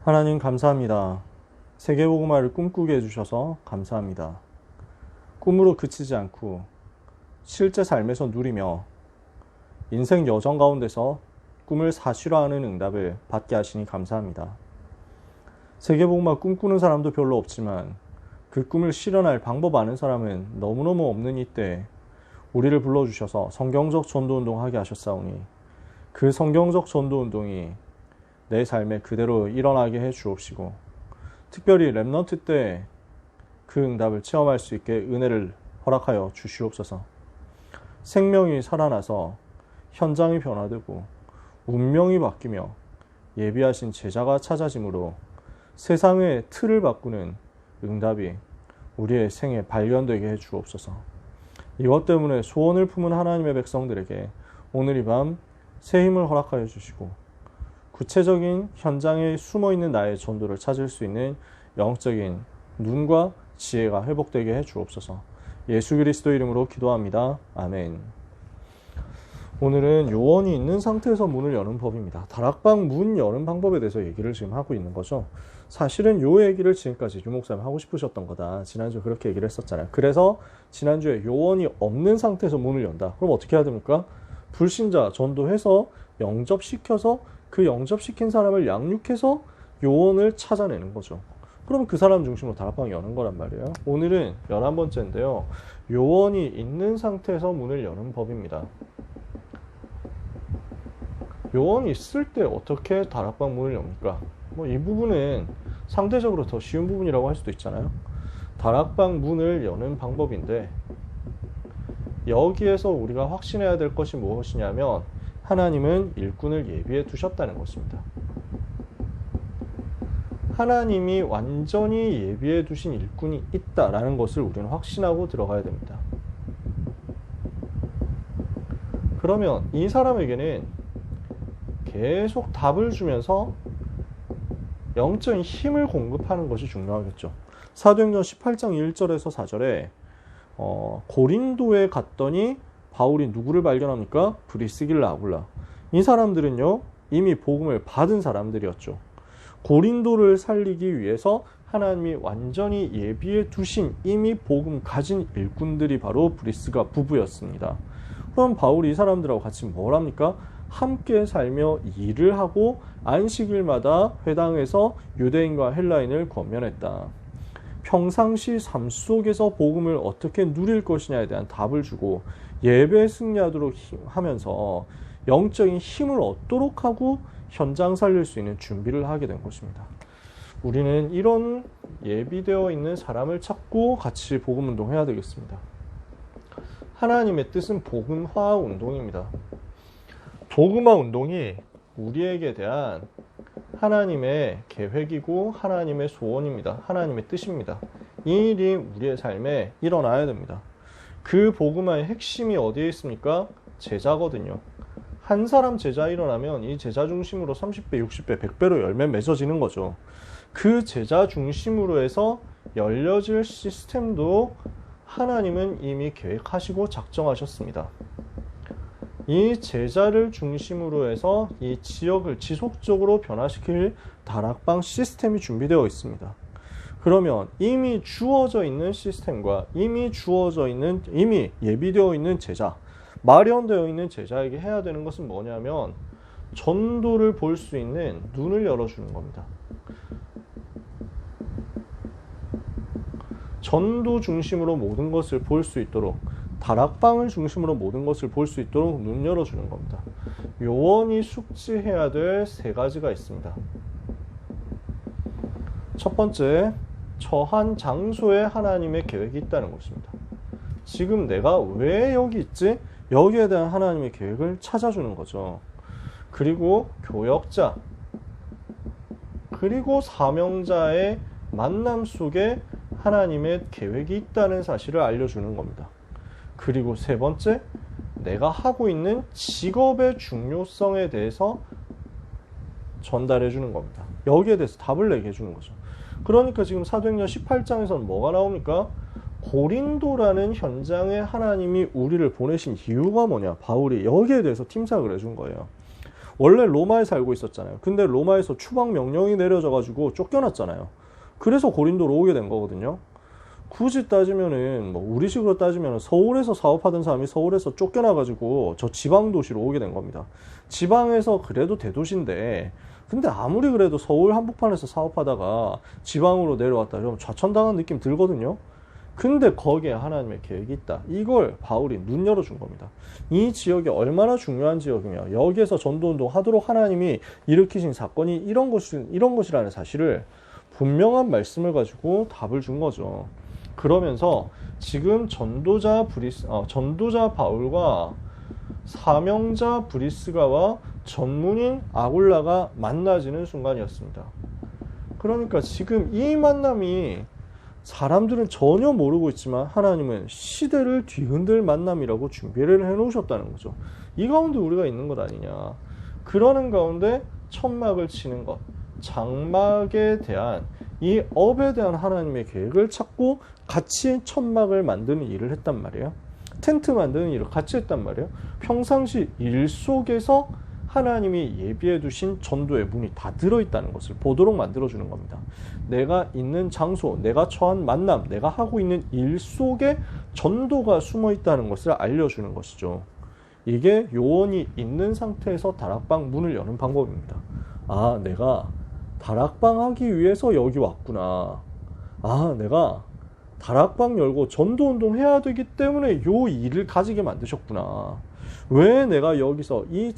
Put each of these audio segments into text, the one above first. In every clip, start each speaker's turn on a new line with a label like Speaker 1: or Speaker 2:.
Speaker 1: 하나님 감사합니다. 세계복음화를 꿈꾸게 해주셔서 감사합니다. 꿈으로 그치지 않고 실제 삶에서 누리며 인생 여정 가운데서 꿈을 사실화하는 응답을 받게 하시니 감사합니다. 세계복음화 꿈꾸는 사람도 별로 없지만 그 꿈을 실현할 방법 아는 사람은 너무너무 없는 이때 우리를 불러주셔서 성경적 전도운동 하게 하셨사오니 그 성경적 전도운동이 내 삶에 그대로 일어나게 해 주옵시고 특별히 렘넌트 때 그 응답을 체험할 수 있게 은혜를 허락하여 주시옵소서. 생명이 살아나서 현장이 변화되고 운명이 바뀌며 예비하신 제자가 찾아짐으로 세상의 틀을 바꾸는 응답이 우리의 생에 발견되게 해 주옵소서. 이것 때문에 소원을 품은 하나님의 백성들에게 오늘 이 밤 새 힘을 허락하여 주시고 구체적인 현장에 숨어있는 나의 전도를 찾을 수 있는 영적인 눈과 지혜가 회복되게 해 주옵소서. 예수 그리스도 이름으로 기도합니다. 아멘. 오늘은 요원이 있는 상태에서 문을 여는 법입니다. 다락방 문 여는 방법에 대해서 얘기를 지금 하고 있는 거죠. 사실은 요 얘기를 지금까지 유목사님 하고 싶으셨던 거다. 지난주에 그렇게 얘기를 했었잖아요. 그래서 지난주에 요원이 없는 상태에서 문을 연다. 그럼 어떻게 해야 됩니까? 불신자 전도해서 영접시켜서 그 영접시킨 사람을 양육해서 요원을 찾아내는 거죠. 그럼 그 사람 중심으로 다락방을 여는 거란 말이에요. 오늘은 11번째인데요. 요원이 있는 상태에서 문을 여는 법입니다. 요원이 있을 때 어떻게 다락방 문을 엽니까? 이 부분은 상대적으로 더 쉬운 부분이라고 할 수도 있잖아요. 다락방 문을 여는 방법인데 여기에서 우리가 확신해야 될 것이 무엇이냐면 하나님은 일꾼을 예비해 두셨다는 것입니다. 하나님이 완전히 예비해 두신 일꾼이 있다라는 것을 우리는 확신하고 들어가야 됩니다. 그러면 이 사람에게는 계속 답을 주면서 영적인 힘을 공급하는 것이 중요하겠죠. 사도행전 18장 1절에서 4절에 고린도에 갔더니 바울이 누구를 발견합니까? 브리스길라 아굴라. 이 사람들은요 이미 복음을 받은 사람들이었죠. 고린도를 살리기 위해서 하나님이 완전히 예비해 두신 이미 복음 가진 일꾼들이 바로 브리스가 부부였습니다. 그럼 바울이 이 사람들하고 같이 뭘 합니까? 함께 살며 일을 하고 안식일마다 회당에서 유대인과 헬라인을 권면했다. 평상시 삶 속에서 복음을 어떻게 누릴 것이냐에 대한 답을 주고 예배에 승리하도록 하면서 영적인 힘을 얻도록 하고 현장 살릴 수 있는 준비를 하게 된 것입니다. 우리는 이런 예비되어 있는 사람을 찾고 같이 복음 운동해야 되겠습니다. 하나님의 뜻은 복음화 운동입니다. 복음화 운동이 우리에게 대한 하나님의 계획이고 하나님의 소원입니다. 하나님의 뜻입니다. 이 일이 우리의 삶에 일어나야 됩니다. 그 복음화의 핵심이 어디에 있습니까? 제자거든요. 한 사람 제자 일어나면 이 제자 중심으로 30배, 60배, 100배로 열매 맺어지는 거죠. 그 제자 중심으로 해서 열려질 시스템도 하나님은 이미 계획하시고 작정하셨습니다. 이 제자를 중심으로 해서 이 지역을 지속적으로 변화시킬 다락방 시스템이 준비되어 있습니다. 그러면 이미 주어져 있는 시스템과 이미 예비되어 있는 제자, 마련되어 있는 제자에게 해야 되는 것은 뭐냐면 전도를 볼 수 있는 눈을 열어주는 겁니다. 전도 중심으로 모든 것을 볼 수 있도록 다락방을 중심으로 모든 것을 볼 수 있도록 눈 열어주는 겁니다. 요원이 숙지해야 될 3가지가 있습니다. 첫 번째, 처한 장소에 하나님의 계획이 있다는 것입니다. 지금 내가 왜 여기 있지? 여기에 대한 하나님의 계획을 찾아주는 거죠. 그리고 교역자, 그리고 사명자의 만남 속에 하나님의 계획이 있다는 사실을 알려주는 겁니다. 그리고 3번째, 내가 하고 있는 직업의 중요성에 대해서 전달해 주는 겁니다. 여기에 대해서 답을 내게 해주는 거죠. 그러니까 지금 사도행전 18장에서는 뭐가 나옵니까? 고린도라는 현장에 하나님이 우리를 보내신 이유가 뭐냐? 바울이 여기에 대해서 팀삭을 해준 거예요. 원래 로마에 살고 있었잖아요. 근데 로마에서 추방 명령이 내려져가지고 쫓겨났잖아요. 그래서 고린도로 오게 된 거거든요. 굳이 따지면은 뭐 우리식으로 따지면은 서울에서 사업하던 사람이 서울에서 쫓겨나가지고 저 지방 도시로 오게 된 겁니다. 지방에서 그래도 대도시인데 근데 아무리 그래도 서울 한복판에서 사업하다가 지방으로 내려왔다 좀 좌천당한 느낌 들거든요. 근데 거기에 하나님의 계획이 있다. 이걸 바울이 눈 열어준 겁니다. 이 지역이 얼마나 중요한 지역이며 여기에서 전도운동 하도록 하나님이 일으키신 사건이 이런 것이라는 사실을 분명한 말씀을 가지고 답을 준 거죠. 그러면서 지금 전도자 바울과 사명자 브리스가와 전문인 아굴라가 만나지는 순간이었습니다. 그러니까 지금 이 만남이 사람들은 전혀 모르고 있지만 하나님은 시대를 뒤흔들 만남이라고 준비를 해놓으셨다는 거죠. 이 가운데 우리가 있는 것 아니냐. 그러는 가운데 천막을 치는 것, 장막에 대한 이 업에 대한 하나님의 계획을 찾고 같이 천막을 만드는 일을 했단 말이에요. 텐트 만드는 일을 같이 했단 말이에요. 평상시 일 속에서 하나님이 예비해 두신 전도의 문이 다 들어있다는 것을 보도록 만들어주는 겁니다. 내가 있는 장소, 내가 처한 만남, 내가 하고 있는 일 속에 전도가 숨어 있다는 것을 알려주는 것이죠. 이게 요원이 있는 상태에서 다락방 문을 여는 방법입니다. 아, 내가 다락방 하기 위해서 여기 왔구나. 아, 내가 다락방 열고 전도운동 해야 되기 때문에 요 일을 가지게 만드셨구나. 왜 내가 여기서 이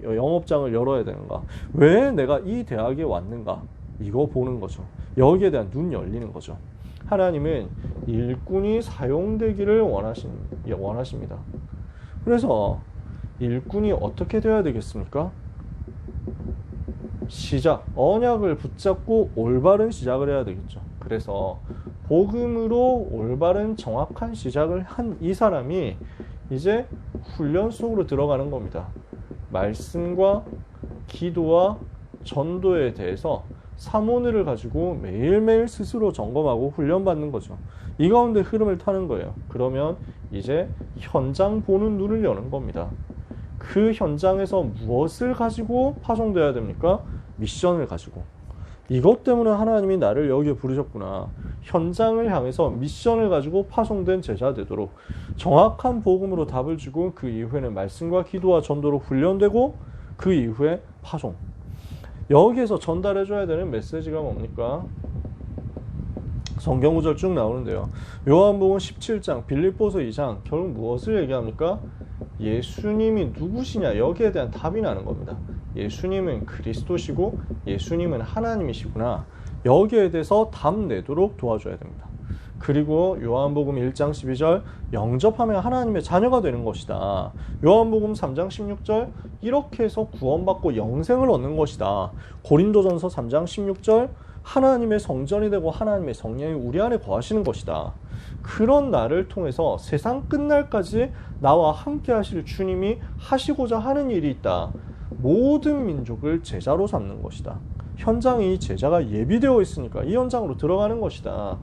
Speaker 1: 영업장을 열어야 되는가? 왜 내가 이 대학에 왔는가? 이거 보는 거죠. 여기에 대한 눈 열리는 거죠. 하나님은 일꾼이 사용되기를 원하십니다. 그래서 일꾼이 어떻게 되어야 되겠습니까? 언약을 붙잡고 올바른 시작을 해야 되겠죠. 그래서 복음으로 올바른 정확한 시작을 한 이 사람이 이제 훈련 속으로 들어가는 겁니다. 말씀과 기도와 전도에 대해서 사모니를 가지고 매일매일 스스로 점검하고 훈련받는 거죠. 이 가운데 흐름을 타는 거예요. 그러면 이제 현장 보는 눈을 여는 겁니다. 그 현장에서 무엇을 가지고 파송돼야 됩니까? 미션을 가지고. 이것 때문에 하나님이 나를 여기에 부르셨구나. 현장을 향해서 미션을 가지고 파송된 제자 되도록 정확한 복음으로 답을 주고 그 이후에는 말씀과 기도와 전도로 훈련되고 그 이후에 파송. 여기에서 전달해줘야 되는 메시지가 뭡니까? 성경 구절 쭉 나오는데요. 요한복음 17장, 빌립보서 2장 결국 무엇을 얘기합니까? 예수님이 누구시냐 여기에 대한 답이 나는 겁니다. 예수님은 그리스도시고 예수님은 하나님이시구나. 여기에 대해서 답 내도록 도와줘야 됩니다. 그리고 요한복음 1장 12절 영접하면 하나님의 자녀가 되는 것이다. 요한복음 3장 16절 이렇게 해서 구원받고 영생을 얻는 것이다. 고린도전서 3장 16절 하나님의 성전이 되고 하나님의 성령이 우리 안에 거하시는 것이다. 그런 나를 통해서 세상 끝날까지 나와 함께 하실 주님이 하시고자 하는 일이 있다. 모든 민족을 제자로 삼는 것이다. 현장에 이 제자가 예비되어 있으니까 이 현장으로 들어가는 것이다.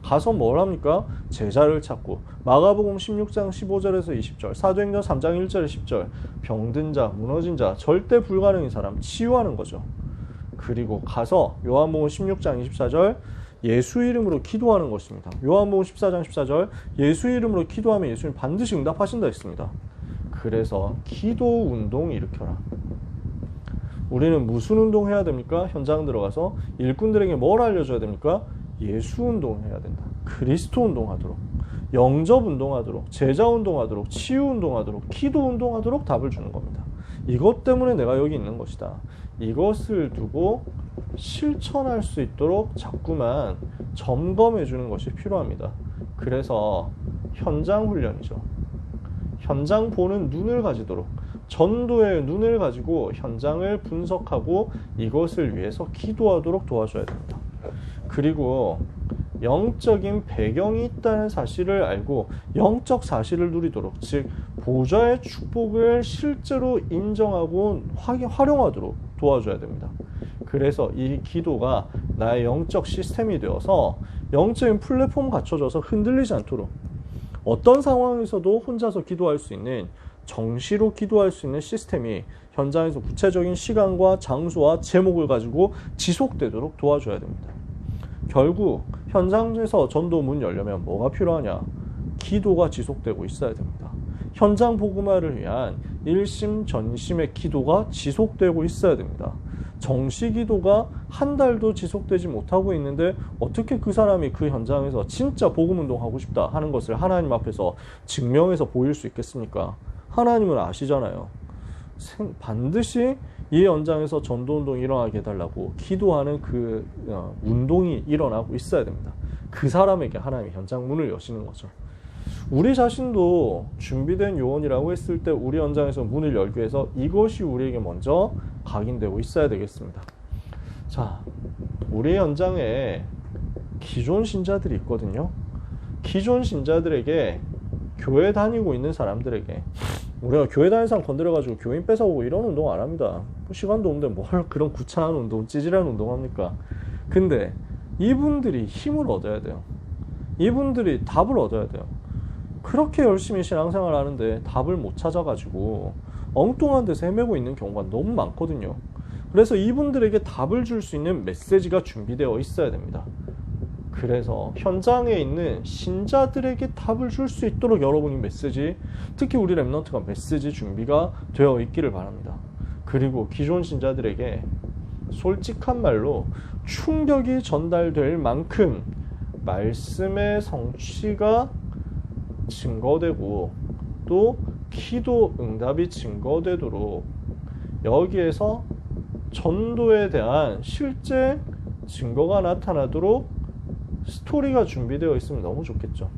Speaker 1: 가서 뭘 합니까? 제자를 찾고 마가복음 16장 15절에서 20절, 사도행전 3장 1절에 10절 병든 자, 무너진 자, 절대 불가능한 사람 치유하는 거죠. 그리고 가서 요한복음 16장 24절 예수 이름으로 기도하는 것입니다. 요한복음 14장 14절 예수 이름으로 기도하면 예수님 반드시 응답하신다 했습니다. 그래서 기도 운동 일으켜라. 우리는 무슨 운동해야 됩니까? 현장 들어가서 일꾼들에게 뭘 알려줘야 됩니까? 예수 운동해야 된다. 그리스도 운동하도록, 영접 운동하도록, 제자 운동하도록, 치유 운동하도록, 기도 운동하도록 답을 주는 겁니다. 이것 때문에 내가 여기 있는 것이다. 이것을 두고 실천할 수 있도록 자꾸만 점검해 주는 것이 필요합니다. 그래서 현장 훈련이죠. 현장 보는 눈을 가지도록, 전도의 눈을 가지고 현장을 분석하고 이것을 위해서 기도하도록 도와줘야 됩니다. 그리고 영적인 배경이 있다는 사실을 알고 영적 사실을 누리도록, 즉 보좌의 축복을 실제로 인정하고 활용하도록 도와줘야 됩니다. 그래서 이 기도가 나의 영적 시스템이 되어서 영적인 플랫폼 갖춰져서 흔들리지 않도록 어떤 상황에서도 혼자서 기도할 수 있는, 정시로 기도할 수 있는 시스템이 현장에서 구체적인 시간과 장소와 제목을 가지고 지속되도록 도와줘야 됩니다. 결국 현장에서 전도 문 열려면 뭐가 필요하냐? 기도가 지속되고 있어야 됩니다. 현장 복음화를 위한 일심 전심의 기도가 지속되고 있어야 됩니다. 정시 기도가 한 달도 지속되지 못하고 있는데 어떻게 그 사람이 그 현장에서 진짜 복음 운동하고 싶다 하는 것을 하나님 앞에서 증명해서 보일 수 있겠습니까? 하나님은 아시잖아요. 반드시 이 현장에서 전도 운동이 일어나게 해달라고 기도하는 그 운동이 일어나고 있어야 됩니다. 그 사람에게 하나님이 현장 문을 여시는 거죠. 우리 자신도 준비된 요원이라고 했을 때 우리 현장에서 문을 열기 위해서 이것이 우리에게 먼저 각인되고 있어야 되겠습니다. 자, 우리 현장에 기존 신자들이 있거든요. 기존 신자들에게, 교회 다니고 있는 사람들에게, 우리가 교회 다니는 사람 건드려가지고 교인 뺏어오고 이런 운동 안 합니다. 시간도 없는데 뭘 그런 구차한 운동, 찌질한 운동 합니까? 근데 이분들이 힘을 얻어야 돼요. 이분들이 답을 얻어야 돼요. 그렇게 열심히 신앙생활 하는데 답을 못 찾아가지고 엉뚱한 데서 헤매고 있는 경우가 너무 많거든요. 그래서 이분들에게 답을 줄 수 있는 메시지가 준비되어 있어야 됩니다. 그래서 현장에 있는 신자들에게 답을 줄 수 있도록 여러분이 메시지, 특히 우리 랩넌트가 메시지 준비가 되어 있기를 바랍니다. 그리고 기존 신자들에게 솔직한 말로 충격이 전달될 만큼 말씀의 성취가 증거되고 또 기도 응답이 증거되도록 여기에서 전도에 대한 실제 증거가 나타나도록 스토리가 준비되어 있으면 너무 좋겠죠.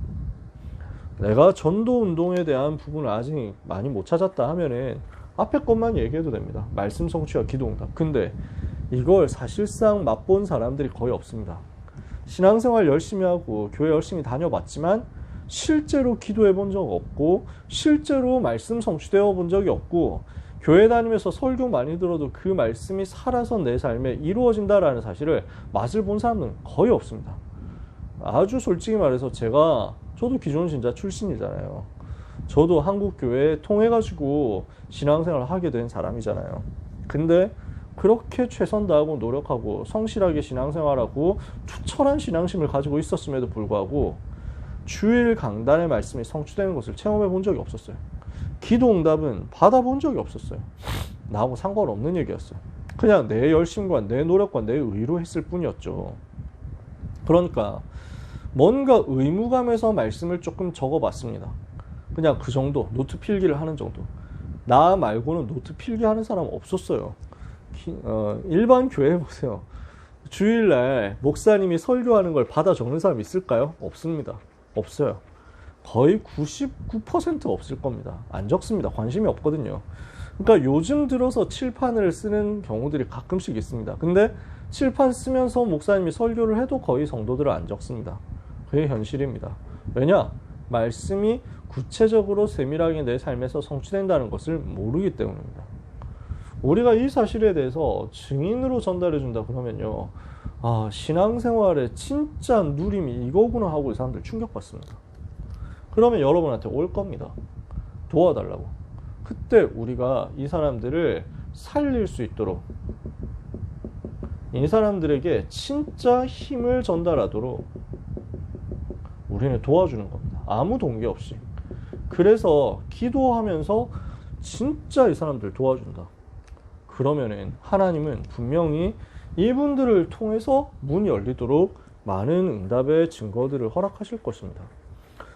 Speaker 1: 내가 전도 운동에 대한 부분을 아직 많이 못 찾았다 하면은 앞에 것만 얘기해도 됩니다. 말씀 성취와 기도 응답. 근데 이걸 사실상 맛본 사람들이 거의 없습니다. 신앙생활 열심히 하고 교회 열심히 다녀봤지만 실제로 기도해 본 적 없고 실제로 말씀 성취되어 본 적이 없고 교회 다니면서 설교 많이 들어도 그 말씀이 살아서 내 삶에 이루어진다라는 사실을 맛을 본 사람은 거의 없습니다. 아주 솔직히 말해서 저도 기존 신자 출신이잖아요. 저도 한국 교회에 통해가지고 신앙생활을 하게 된 사람이잖아요. 근데 그렇게 최선 다하고 노력하고 성실하게 신앙생활하고 투철한 신앙심을 가지고 있었음에도 불구하고 주일 강단의 말씀이 성취되는 것을 체험해 본 적이 없었어요. 기도 응답은 받아본 적이 없었어요. 나하고 상관없는 얘기였어요. 그냥 내 열심과 내 노력과 내 의로 했을 뿐이었죠. 그러니까 뭔가 의무감에서 말씀을 조금 적어봤습니다. 그냥 그 정도, 노트 필기를 하는 정도. 나 말고는 노트 필기하는 사람 없었어요. 일반 교회 보세요. 주일날 목사님이 설교하는 걸 받아 적는 사람 있을까요? 없습니다. 없어요. 거의 99% 없을 겁니다. 안 적습니다. 관심이 없거든요. 그러니까 요즘 들어서 칠판을 쓰는 경우들이 가끔씩 있습니다. 근데 칠판 쓰면서 목사님이 설교를 해도 거의 성도들을 안 적습니다. 그게 현실입니다. 왜냐? 말씀이 구체적으로 세밀하게 내 삶에서 성취된다는 것을 모르기 때문입니다. 우리가 이 사실에 대해서 증인으로 전달해 준다 그러면요, 신앙생활의 진짜 누림이 이거구나 하고 이 사람들 충격받습니다. 그러면 여러분한테 올 겁니다. 도와달라고. 그때 우리가 이 사람들을 살릴 수 있도록, 이 사람들에게 진짜 힘을 전달하도록 우리는 도와주는 겁니다. 아무 동기 없이. 그래서 기도하면서 진짜 이 사람들 도와준다. 그러면은 하나님은 분명히 이분들을 통해서 문이 열리도록 많은 응답의 증거들을 허락하실 것입니다.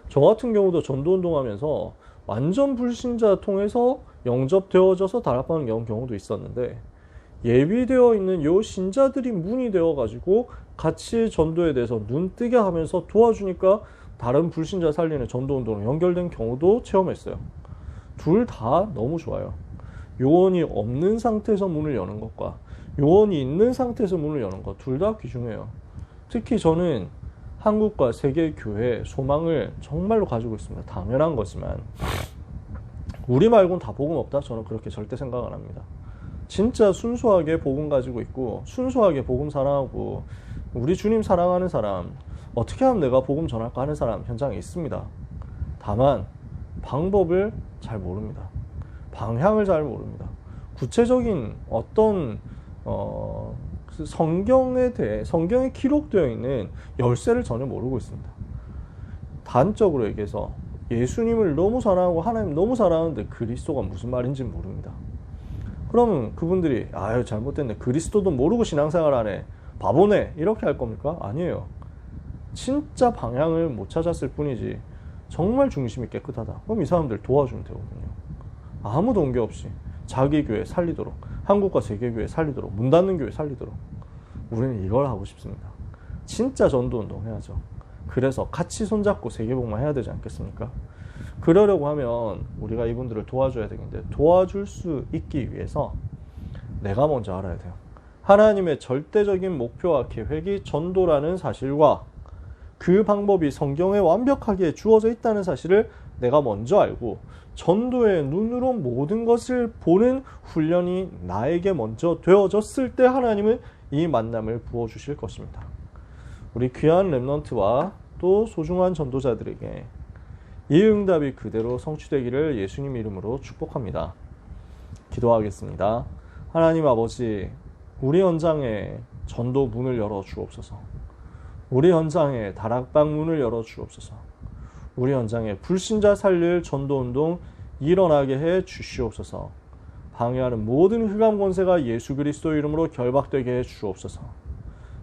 Speaker 1: 저 같은 경우도 전도운동하면서 완전 불신자 통해서 영접되어져서 다락방을 경우도 있었는데, 예비되어 있는 요 신자들이 문이 되어가지고 같이 전도에 대해서 눈 뜨게 하면서 도와주니까 다른 불신자 살리는 전도운동으로 연결된 경우도 체험했어요. 둘 다 너무 좋아요. 요원이 없는 상태에서 문을 여는 것과 요원이 있는 상태에서 문을 여는 것, 둘 다 귀중해요. 특히 저는 한국과 세계 교회의 소망을 정말로 가지고 있습니다. 당연한 거지만 우리 말고는 다 복음 없다? 저는 그렇게 절대 생각 안 합니다. 진짜 순수하게 복음 가지고 있고 순수하게 복음 사랑하고 우리 주님 사랑하는 사람, 어떻게 하면 내가 복음 전할까 하는 사람 현장에 있습니다. 다만 방법을 잘 모릅니다. 방향을 잘 모릅니다. 구체적인 어떤 성경에 대해 성경에 기록되어 있는 열쇠를 전혀 모르고 있습니다. 단적으로 얘기해서 예수님을 너무 사랑하고 하나님 너무 사랑하는데 그리스도가 무슨 말인지 모릅니다. 그러면 그분들이 아유 잘못됐네, 그리스도도 모르고 신앙생활 하네, 바보네, 이렇게 할 겁니까? 아니에요. 진짜 방향을 못 찾았을 뿐이지 정말 중심이 깨끗하다. 그럼 이 사람들 도와주면 되거든요. 아무 동기 없이 자기 교회 살리도록, 한국과 세계교회 살리도록, 문 닫는 교회 살리도록 우리는 이걸 하고 싶습니다. 진짜 전도운동 해야죠. 그래서 같이 손잡고 세계복만 해야 되지 않겠습니까? 그러려고 하면 우리가 이분들을 도와줘야 되는데, 도와줄 수 있기 위해서 내가 먼저 알아야 돼요. 하나님의 절대적인 목표와 계획이 전도라는 사실과 그 방법이 성경에 완벽하게 주어져 있다는 사실을 내가 먼저 알고 전도의 눈으로 모든 것을 보는 훈련이 나에게 먼저 되어졌을 때 하나님은 이 만남을 부어주실 것입니다. 우리 귀한 렘넌트와 또 소중한 전도자들에게 이 응답이 그대로 성취되기를 예수님 이름으로 축복합니다. 기도하겠습니다. 하나님 아버지, 우리 현장에 전도 문을 열어 주옵소서. 우리 현장에 다락방 문을 열어 주옵소서. 우리 현장에 불신자 살릴 전도운동 일어나게 해 주시옵소서. 방해하는 모든 흑암 권세가 예수 그리스도 이름으로 결박되게 해 주옵소서.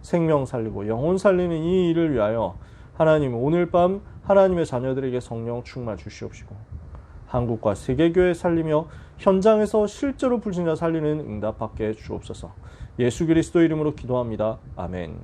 Speaker 1: 생명 살리고 영혼 살리는 이 일을 위하여 하나님 오늘 밤 하나님의 자녀들에게 성령 충만 주시옵시고 한국과 세계교회 살리며 현장에서 실제로 불신자 살리는 응답받게 해 주옵소서. 예수 그리스도 이름으로 기도합니다. 아멘.